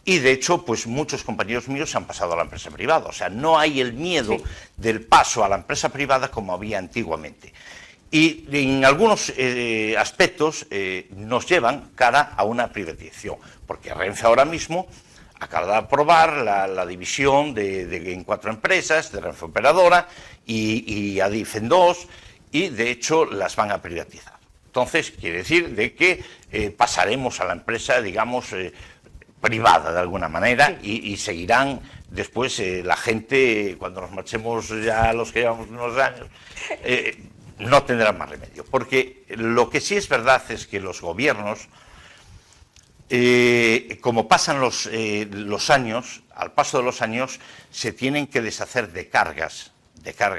Y de hecho, pues muchos compañeros míos se han pasado a la empresa privada. O sea, no hay el miedo del paso a la empresa privada como había antiguamente. Y en algunos aspectos nos llevan cara a una privatización, porque Renfe ahora mismo acaba de aprobar la división en 4 empresas, de Renfe Operadora y Adif en 2, y de hecho las van a privatizar. Entonces, quiere decir de que pasaremos a la empresa, digamos, privada de alguna manera, y seguirán después la gente, cuando nos marchemos ya los que llevamos unos años, no tendrán más remedio. Porque lo que sí es verdad es que los gobiernos, como pasan los años, al paso de los años, se tienen que deshacer de cargas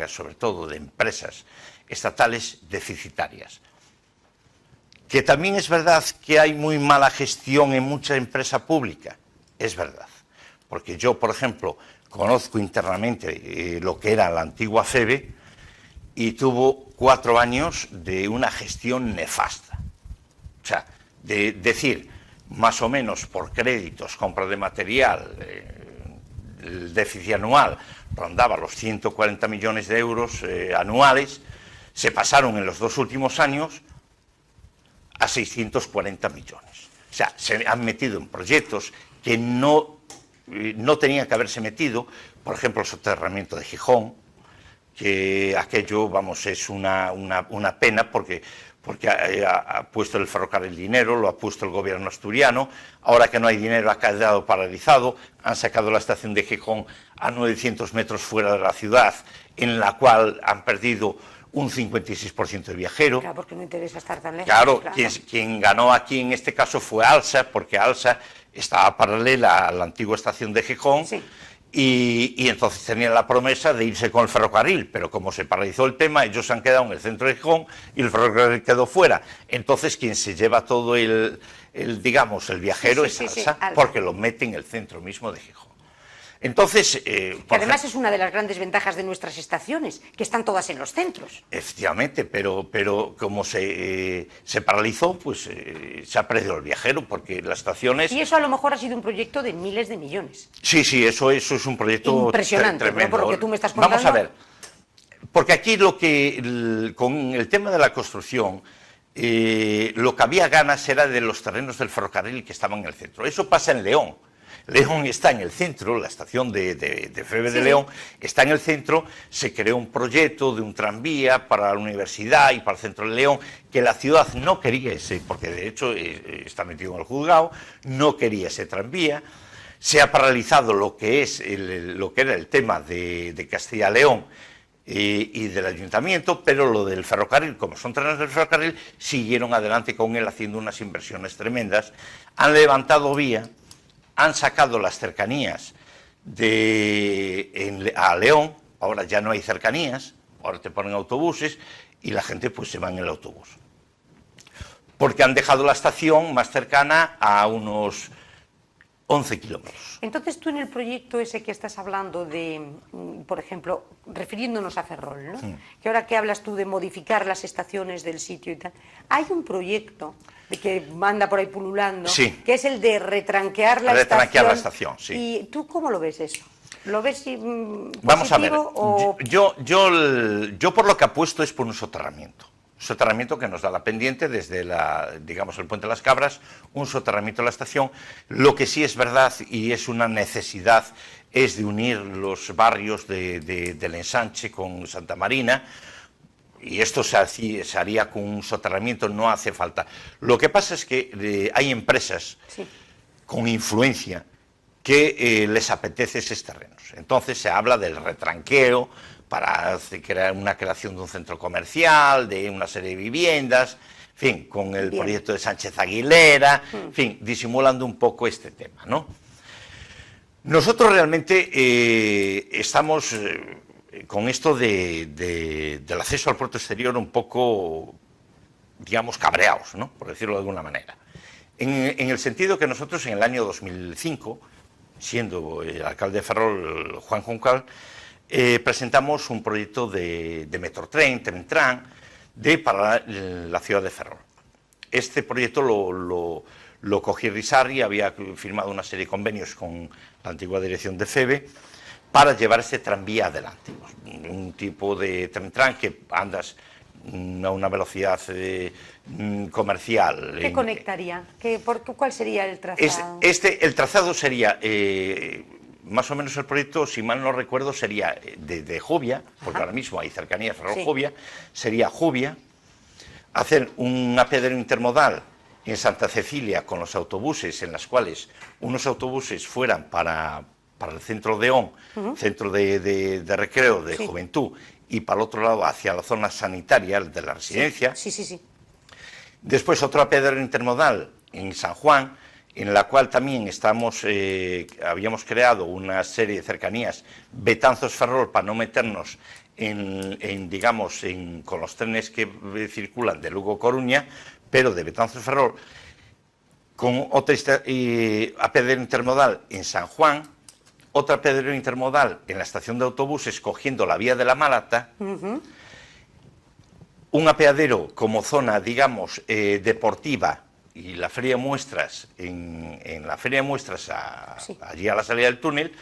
sobre todo de empresas estatales deficitarias. Que también es verdad que hay muy mala gestión en mucha empresa pública, es verdad. Porque yo, por ejemplo, conozco internamente lo que era la antigua FEBE y tuvo 4 años de una gestión nefasta. O sea, de decir, más o menos por créditos, compra de material, el déficit anual rondaba los 140 millones de euros anuales, se pasaron en los 2 últimos años a 640 millones. O sea, se han metido en proyectos que no tenían que haberse metido, por ejemplo, el soterramiento de Gijón, que aquello, vamos, es una pena porque ha puesto el ferrocarril dinero, lo ha puesto el gobierno asturiano, ahora que no hay dinero ha quedado paralizado, han sacado la estación de Gijón a 900 metros fuera de la ciudad, en la cual han perdido un 56% de viajero. Claro, porque no interesa estar tan lejos. Claro, quien ganó aquí en este caso fue Alsa, porque Alsa estaba paralela a la antigua estación de Gijón, y entonces tenían la promesa de irse con el ferrocarril, pero como se paralizó el tema, ellos se han quedado en el centro de Gijón y el ferrocarril quedó fuera. Entonces quien se lleva todo digamos, el viajero es Alsa, porque lo mete en el centro mismo de Gijón. Entonces, que además es una de las grandes ventajas de nuestras estaciones, que están todas en los centros. Efectivamente, pero como se paralizó, pues se ha perdido el viajero, porque las estaciones... Y eso a lo mejor ha sido un proyecto de miles de millones. Sí, eso es un proyecto impresionante, tremendo. ¿no? Por lo que tú me estás contando. Vamos a ver, porque aquí con el tema de la construcción, lo que había ganas era de los terrenos del ferrocarril que estaban en el centro. Eso pasa en León. León está en el centro, la estación de FEBE de León está en el centro, se creó un proyecto de un tranvía para la universidad y para el centro de León, que la ciudad no quería ese, porque de hecho está metido en el juzgado, no quería ese tranvía, se ha paralizado lo que era el tema de Castilla-León y del ayuntamiento, pero lo del ferrocarril, como son trenes del ferrocarril, siguieron adelante con él haciendo unas inversiones tremendas, han levantado vía, han sacado las cercanías a León, ahora ya no hay cercanías, ahora te ponen autobuses y la gente pues se va en el autobús. Porque han dejado la estación más cercana a unos 11 kilómetros. Entonces tú en el proyecto ese que estás hablando de, por ejemplo, refiriéndonos a Ferrol, ¿no? Que ahora que hablas tú de modificar las estaciones del sitio y tal, hay un proyecto de que anda por ahí pululando, que es el de retranquear la estación. Sí. ¿Y tú cómo lo ves eso? ¿Lo ves positivo? Vamos a ver, o... yo por lo que apuesto es por un soterramiento. Soterramiento que nos da la pendiente desde digamos, el Puente de las Cabras, un soterramiento de la estación. Lo que sí es verdad y es una necesidad es de unir los barrios del ensanche con Santa Marina, y esto se haría con un soterramiento, no hace falta. Lo que pasa es que hay empresas con influencia que les apetece esos terrenos. Entonces se habla del retranqueo, para crear una creación de un centro comercial, de una serie de viviendas, en fin, con el proyecto de Sánchez Aguilera, en fin, disimulando un poco este tema, ¿no? Nosotros realmente estamos con esto del acceso al puerto exterior un poco, digamos, cabreados, ¿no? Por decirlo de alguna manera. En el sentido que nosotros en el año 2005, siendo el alcalde de Ferrol, Juan Juncal, presentamos un proyecto de Metrotren, Tren-Tran, para la ciudad de Ferrol. Este proyecto lo lo cogí Risari, había firmado una serie de convenios con la antigua dirección de FEBE para llevar este tranvía adelante. Un tipo de tren que andas a una velocidad comercial. ¿Qué conectaría? ¿Cuál sería el trazado? El trazado sería, más o menos el proyecto, si mal no recuerdo, sería de Jubia, porque ahora mismo hay cercanía a Ferrol-Jubia, sería Jubia, hacer un apeadero intermodal en Santa Cecilia con los autobuses, en las cuales unos autobuses fueran para el centro de ON, centro de recreo, de juventud, y para el otro lado hacia la zona sanitaria de la residencia. Sí. Después otro apeadero intermodal en San Juan, en la cual también habíamos creado una serie de cercanías, Betanzos-Ferrol, para no meternos con los trenes que circulan de Lugo-Coruña, pero de Betanzos-Ferrol, con otro apeadero intermodal en San Juan, otro apeadero intermodal en la estación de autobuses cogiendo la vía de la Malata, un apeadero como zona, digamos, deportiva, y la feria de muestras, en la feria de muestras allí a la salida del túnel,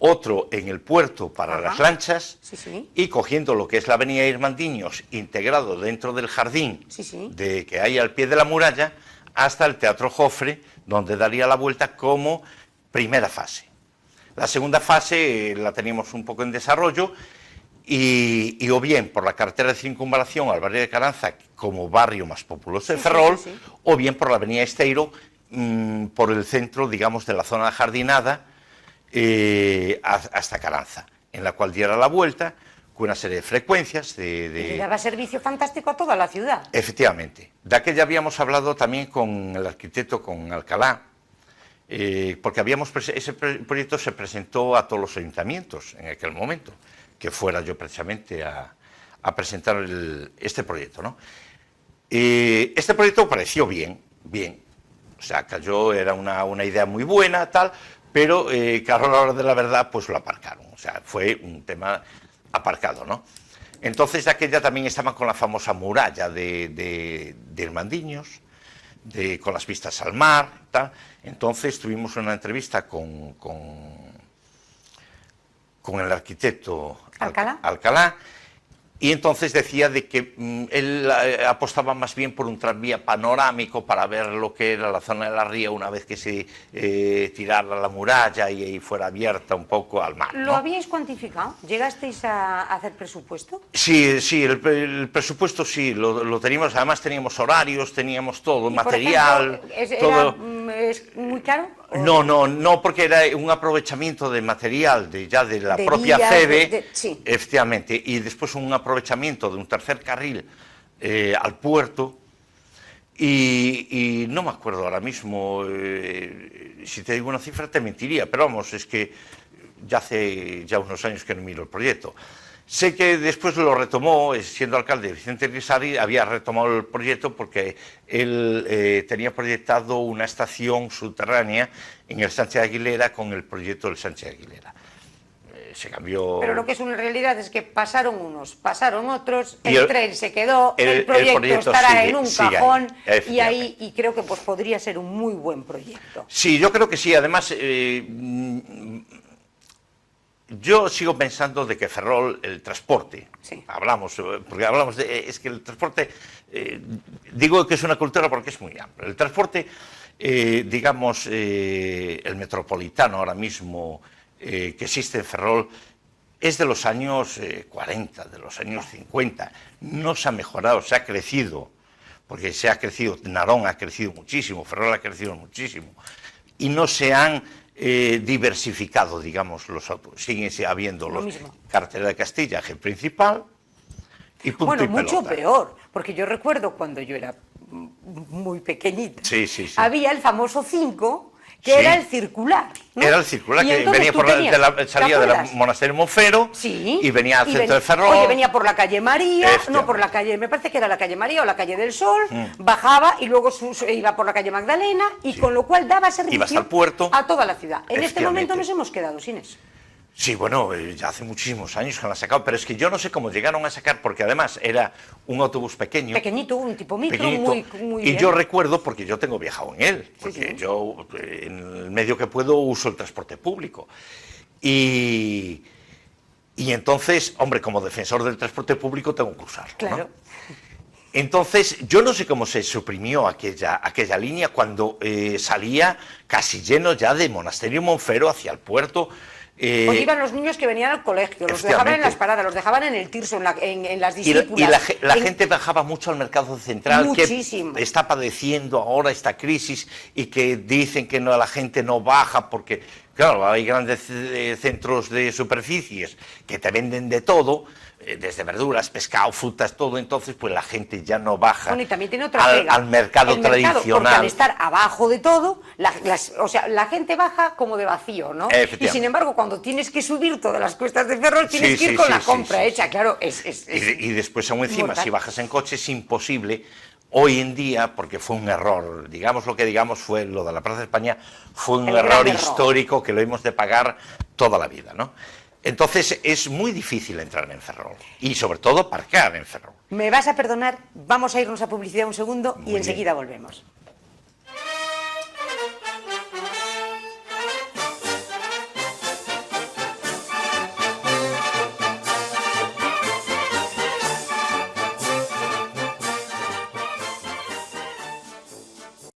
otro en el puerto para las lanchas, y cogiendo lo que es la avenida Irmandiños, integrado dentro del jardín que hay al pie de la muralla, hasta el Teatro Jofre, donde daría la vuelta como primera fase. La segunda fase la teníamos un poco en desarrollo, y o bien por la carretera de circunvalación al barrio de Caranza, como barrio más populoso de Ferrol, o bien por la avenida Esteiro, por el centro, digamos, de la zona jardinada, hasta Caranza, en la cual diera la vuelta con una serie de frecuencias. Y daba servicio fantástico a toda la ciudad. Efectivamente. De aquella habíamos hablado también con el arquitecto, con Alcalá, porque ese proyecto se presentó a todos los ayuntamientos en aquel momento, que fuera yo precisamente a presentar este proyecto, ¿no? Este proyecto pareció bien, o sea, era una idea muy buena, tal, pero claro, a la hora de la verdad, pues lo aparcaron, o sea, fue un tema aparcado, ¿no? Entonces, de aquella también estaban con la famosa muralla de Irmandiños, con las vistas al mar, tal. Entonces tuvimos una entrevista con el arquitecto Alcalá, y entonces decía de que él apostaba más bien por un tranvía panorámico para ver lo que era la zona de la ría una vez que se tirara la muralla y fuera abierta un poco al mar, ¿no? ¿Lo habíais cuantificado? ¿Llegasteis a hacer presupuesto? Sí, el presupuesto sí, lo teníamos, además teníamos horarios, teníamos todo, material, todo. ¿Es muy caro? No, porque era un aprovechamiento de material de la propia FEBE, efectivamente, y después un aprovechamiento de un tercer carril al puerto, y no me acuerdo ahora mismo, si te digo una cifra te mentiría, pero vamos, es que ya hace unos años que no miro el proyecto. Sé que después lo retomó, siendo alcalde Vicente Risari, había retomado el proyecto porque él tenía proyectado una estación subterránea en el Sánchez de Aguilera con el proyecto del Sánchez de Aguilera. Se cambió... Pero lo que es una realidad es que pasaron unos, pasaron otros, el tren se quedó, el proyecto estará en un cajón, y creo que pues podría ser un muy buen proyecto. Sí, yo creo que sí, además... Yo sigo pensando de que Ferrol, el transporte, porque hablamos es que el transporte, digo que es una cultura porque es muy amplio. El transporte, digamos, el metropolitano ahora mismo que existe en Ferrol, es de los años 40, de los años 50. No se ha mejorado, se ha crecido, porque se ha crecido, Narón ha crecido muchísimo, Ferrol ha crecido muchísimo, y no se han... diversificado, digamos, los autobuses. Siguen habiendo carretera de Castilla, eje principal, y punto y pelota. Bueno, mucho peor, porque yo recuerdo cuando yo era muy pequeñita, había el famoso 5, que era el circular, ¿no? Era el circular, que venía salía del monasterio Monfero, y venía al centro de Ferrol. Oye, venía por la calle María, no por la calle, me parece que era la calle María o la calle del Sol, bajaba y luego iba por la calle Magdalena, y con lo cual daba servicio al puerto, a toda la ciudad. En este momento nos hemos quedado sin eso. Sí, bueno, ya hace muchísimos años que lo han sacado, pero es que yo no sé cómo llegaron a sacar, porque además era un autobús pequeño. Pequeñito, un tipo micro, Pequeñito, muy y bien. yo recuerdo, porque yo tengo viajado en él, porque sí. yo en el medio que puedo uso el transporte público. Y entonces, hombre, como defensor del transporte público tengo que usarlo, Claro. ¿no? Entonces, yo no sé cómo se suprimió aquella línea cuando salía casi lleno ya de Monasterio Monfero hacia el puerto. Pues iban los niños que venían al colegio, los dejaban en las paradas, los dejaban en el Tirso, en las discípulas. Y la gente bajaba mucho al mercado central, muchísimo, que está padeciendo ahora esta crisis y que dicen que no, la gente no baja porque, claro, hay grandes centros de superficies que te venden de todo, desde verduras, pescado, frutas, todo, entonces pues la gente ya no baja bueno, y también tiene otra pega, al mercado tradicional. Porque al estar abajo de todo, o sea, la gente baja como de vacío, ¿no? Y sin embargo, cuando tienes que subir todas las cuestas de Ferrol, tienes que ir con la compra hecha, claro. Y después aún encima, mortal. si bajas en coche es imposible. Hoy en día, porque fue un error, digamos lo que digamos, fue lo de la Plaza de España, fue un error histórico que lo hemos de pagar toda la vida, ¿no? Entonces es muy difícil entrar en Ferrol y sobre todo aparcar en Ferrol. Me vas a perdonar, vamos a irnos a publicidad un segundo y enseguida volvemos.